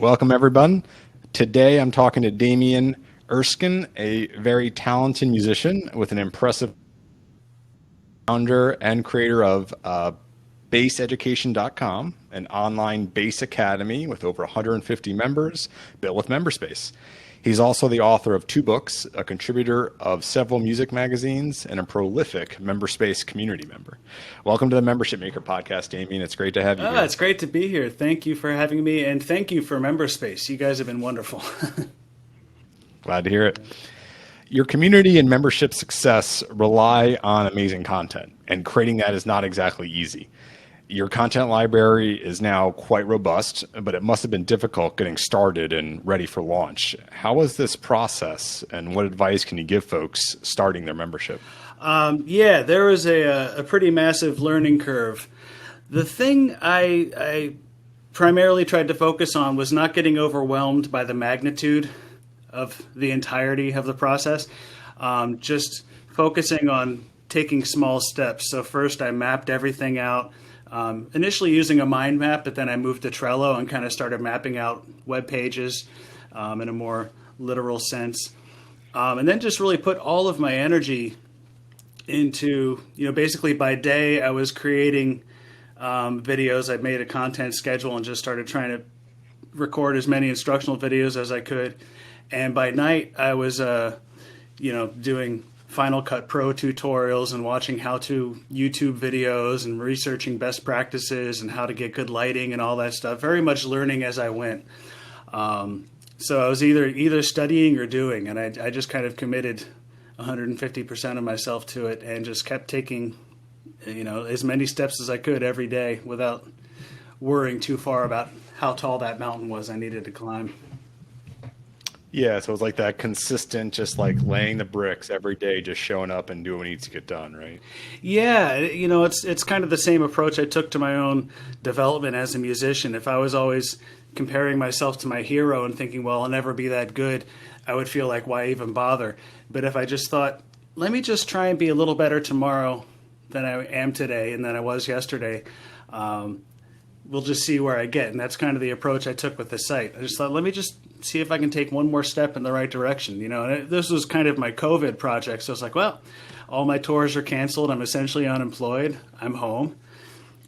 Welcome, everyone. Today I'm talking to Damian Erskine, a very talented musician with an impressive founder and creator of basseeducation.com, an online bass academy with over 150 members built with MemberSpace. He's also the author of 2 books, a contributor of several music magazines, and a prolific MemberSpace community member. Welcome to the Membership Maker podcast, Damian. It's great to have you here. It's great to be here. Thank you for having me, and thank you for MemberSpace. You guys have been wonderful. Glad to hear it. Your community and membership success rely on amazing content, and creating that is not exactly easy. Your content library is now quite robust, but it must have been difficult getting started and ready for launch. How was this process, and what advice can you give folks starting their membership? There was a pretty massive learning curve. The thing I primarily tried to focus on was not getting overwhelmed by the magnitude of the entirety of the process, just focusing on taking small steps. So first I mapped everything out. Initially using a mind map, but then I moved to Trello and kind of started mapping out web pages in a more literal sense. And then just really put all of my energy into, basically by day I was creating videos. I made a content schedule and just started trying to record as many instructional videos as I could. And by night I was, doing Final Cut Pro tutorials and watching how-to YouTube videos and researching best practices and how to get good lighting and all that stuff. Very much learning as I went. So I was either studying or doing, and I just kind of committed 150% of myself to it and just kept taking, as many steps as I could every day without worrying too far about how tall that mountain was I needed to climb. Yeah, so it's like that consistent, just like laying the bricks every day, just showing up and doing what needs to get done, right? Yeah, it's kind of the same approach I took to my own development as a musician. If I was always comparing myself to my hero and thinking, well, I'll never be that good, I would feel like, why even bother? But if I just thought, let me just try and be a little better tomorrow than I am today and than I was yesterday, we'll just see where I get. And that's kind of the approach I took with the site. I just thought, let me just see if I can take one more step in the right direction. And this was kind of my COVID project. So it's like, well, all my tours are canceled. I'm essentially unemployed. I'm home.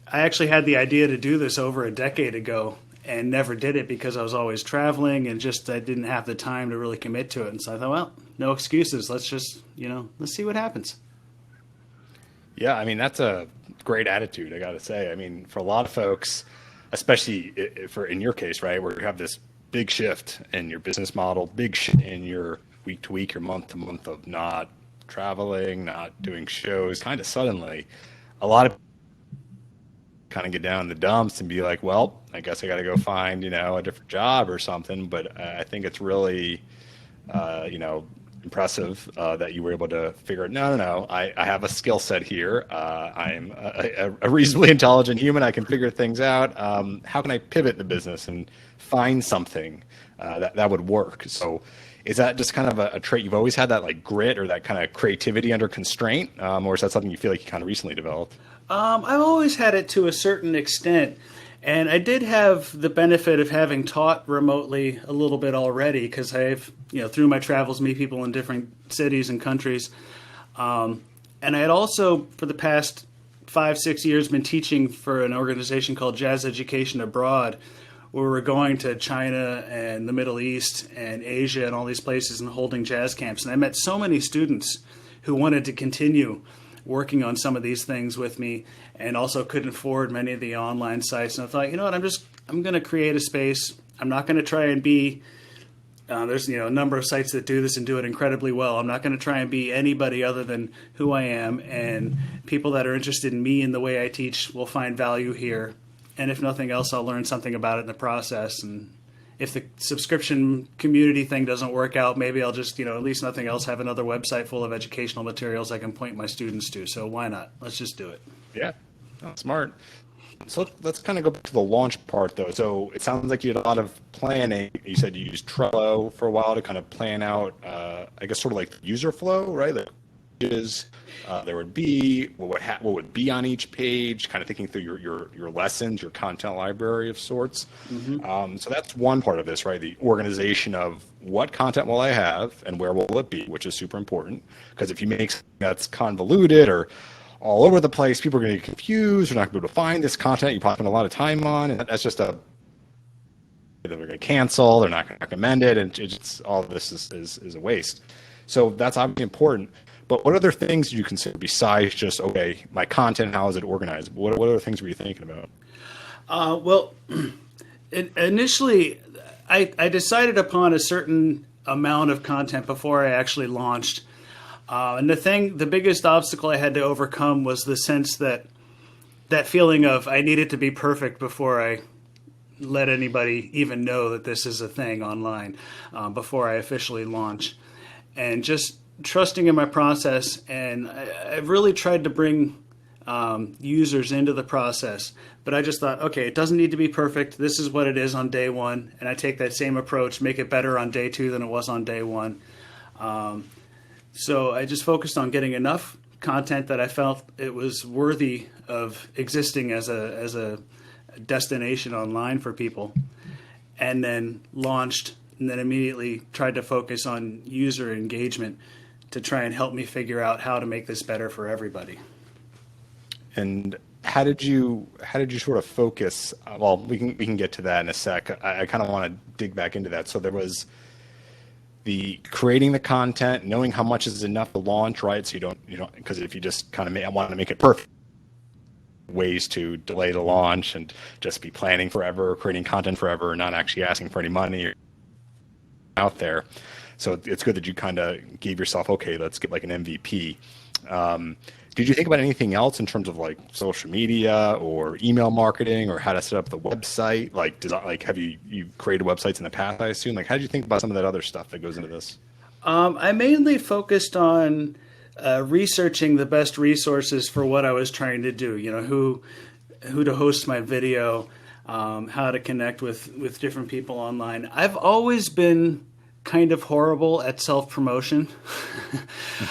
I actually had the idea to do this over a decade ago and never did it because I was always traveling and just I didn't have the time to really commit to it. And so I thought, well, no excuses. Let's just, let's see what happens. Yeah, I mean, that's a great attitude, I got to say. I mean, for a lot of folks, especially in your case, right, where you have this big shift in your business model, big shift in your week to week, your month to month of not traveling, not doing shows, kind of suddenly, a lot of kind of get down in the dumps and be like, well, I guess I got to go find, a different job or something. But I think it's really, impressive that you were able to figure out, no, I have a skill set here. I'm a reasonably intelligent human. I can figure things out. How can I pivot the business and find something that would work? So is that just kind of a trait you've always had, that like grit or that kind of creativity under constraint? Or is that something you feel like you kind of recently developed? I've always had it to a certain extent. And I did have the benefit of having taught remotely a little bit already because I've, through my travels, meet people in different cities and countries. And I had also, for the past 5-6 years, been teaching for an organization called Jazz Education Abroad, where we're going to China and the Middle East and Asia and all these places and holding jazz camps. And I met so many students who wanted to continue working on some of these things with me and also couldn't afford many of the online sites. And I thought, you know what, I'm going to create a space. I'm not going to try and be, there's a number of sites that do this and do it incredibly well. I'm not going to try and be anybody other than who I am, and people that are interested in me and the way I teach will find value here. And if nothing else, I'll learn something about it in the process. And if the subscription community thing doesn't work out, maybe I'll just, at least nothing else, have another website full of educational materials I can point my students to. So why not? Let's just do it. Yeah, smart. So let's kind of go back to the launch part, though. So it sounds like you had a lot of planning. You said you used Trello for a while to kind of plan out, I guess, sort of like user flow, right? Like there would be, what would be on each page, kind of thinking through your lessons, your content library of sorts. So that's one part of this, right? The organization of what content will I have and where will it be, which is super important. Because if you make something that's convoluted or all over the place, people are going to get confused. They're not going to be able to find this content you probably spend a lot of time on, and that's just they're going to cancel. They're not going to recommend it, and it's all of this is a waste. So that's obviously important. But what other things do you consider besides just, okay, my content, how is it organized? What other things were you thinking about? Well, initially, I decided upon a certain amount of content before I actually launched. And the biggest obstacle I had to overcome was the sense that feeling of I needed to be perfect before I let anybody even know that this is a thing online, before I officially launch. And just trusting in my process, and I've really tried to bring users into the process. But I just thought, okay, it doesn't need to be perfect. This is what it is on day one, and I take that same approach, make it better on day two than it was on day one. So I just focused on getting enough content that I felt it was worthy of existing as a destination online for people, and then launched, and then immediately tried to focus on user engagement to try and help me figure out how to make this better for everybody. And how did you sort of focus? Well, we can get to that in a sec. I kind of want to dig back into that. So there was the creating the content, knowing how much is enough to launch, right? So you don't, because if you just kind of want to make it perfect, ways to delay the launch and just be planning forever, creating content forever, not actually asking for any money out there. So it's good that you kind of gave yourself, okay, let's get like an MVP. Did you think about anything else in terms of like social media or email marketing or how to set up the website? Like, have you created websites in the past, I assume? Like, how did you think about some of that other stuff that goes into this? I mainly focused on researching the best resources for what I was trying to do. Who to host my video, how to connect with different people online. I've always been kind of horrible at self-promotion.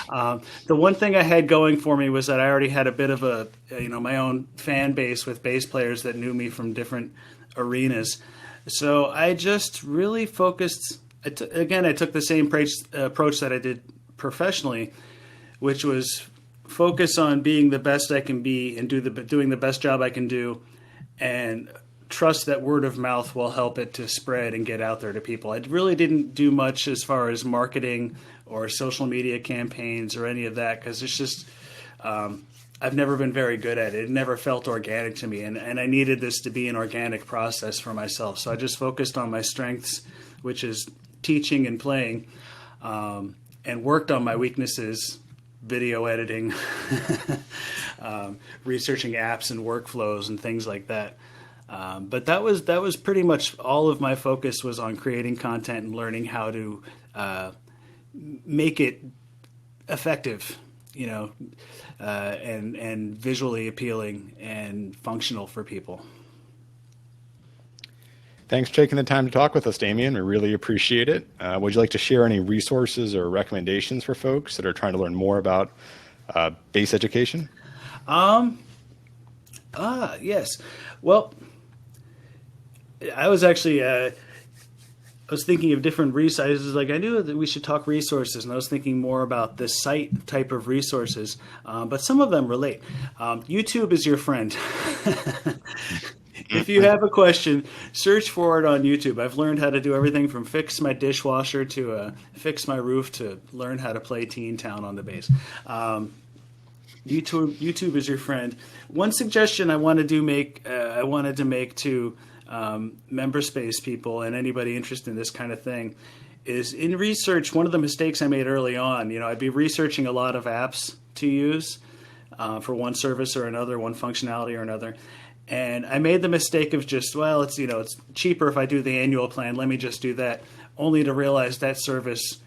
The one thing I had going for me was that I already had a bit of my own fan base with bass players that knew me from different arenas. So I just really focused. I took the same approach that I did professionally, which was focus on being the best I can be and doing the best job I can do, and trust that word of mouth will help it to spread and get out there to people. I really didn't do much as far as marketing or social media campaigns or any of that, because it's just I've never been very good at it. It never felt organic to me, and I needed this to be an organic process for myself. So I just focused on my strengths, which is teaching and playing, and worked on my weaknesses, video editing, researching apps and workflows and things like that. But that was pretty much all of my focus was on creating content and learning how to make it effective, and visually appealing and functional for people. Thanks for taking the time to talk with us, Damian. We really appreciate it. Would you like to share any resources or recommendations for folks that are trying to learn more about bass education? Yes. Well, I was actually I was thinking of different resources. Like, I knew that we should talk resources, and I was thinking more about the site type of resources, but some of them relate. YouTube is your friend. If you have a question, search for it on YouTube. I've learned how to do everything from fix my dishwasher to fix my roof to learn how to play Teen Town on the bass. YouTube is your friend. One suggestion I wanted to make to MemberSpace people and anybody interested in this kind of thing is, in research, one of the mistakes I made early on, I'd be researching a lot of apps to use for one service or another, one functionality or another. And I made the mistake of just, it's cheaper if I do the annual plan. Let me just do that, only to realize that service,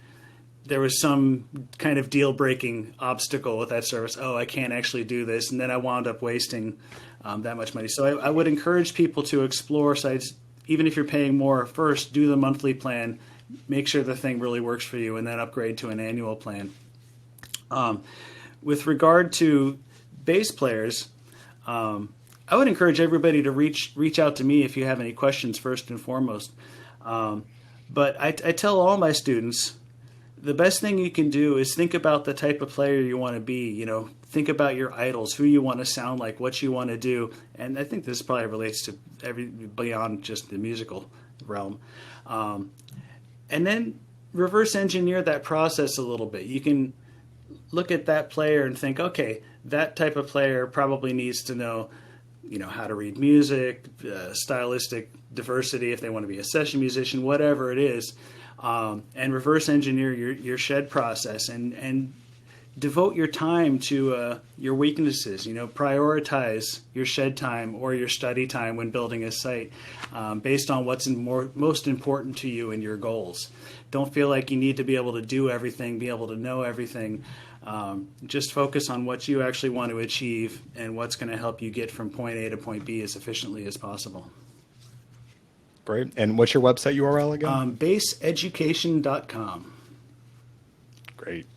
there was some kind of deal-breaking obstacle with that service. Oh, I can't actually do this. And then I wound up wasting that much money. So I would encourage people to explore sites, even if you're paying more. First, do the monthly plan, make sure the thing really works for you, and then upgrade to an annual plan. With regard to bass players, I would encourage everybody to reach out to me if you have any questions first and foremost. But I tell all my students, the best thing you can do is think about the type of player you want to be. You know, think about your idols, who you want to sound like, what you want to do. And I think this probably relates to beyond just the musical realm. And then reverse engineer that process a little bit. You can look at that player and think, okay, that type of player probably needs to know, you know, how to read music, stylistic diversity, if they want to be a session musician, whatever it is, and reverse engineer your shed process and devote your time to your weaknesses. You know, prioritize your shed time or your study time when building a site based on what's most important to you and your goals. Don't feel like you need to be able to do everything, be able to know everything. Just focus on what you actually want to achieve and what's going to help you get from point A to point B as efficiently as possible. Great. And what's your website URL again? Baseeducation.com. Great.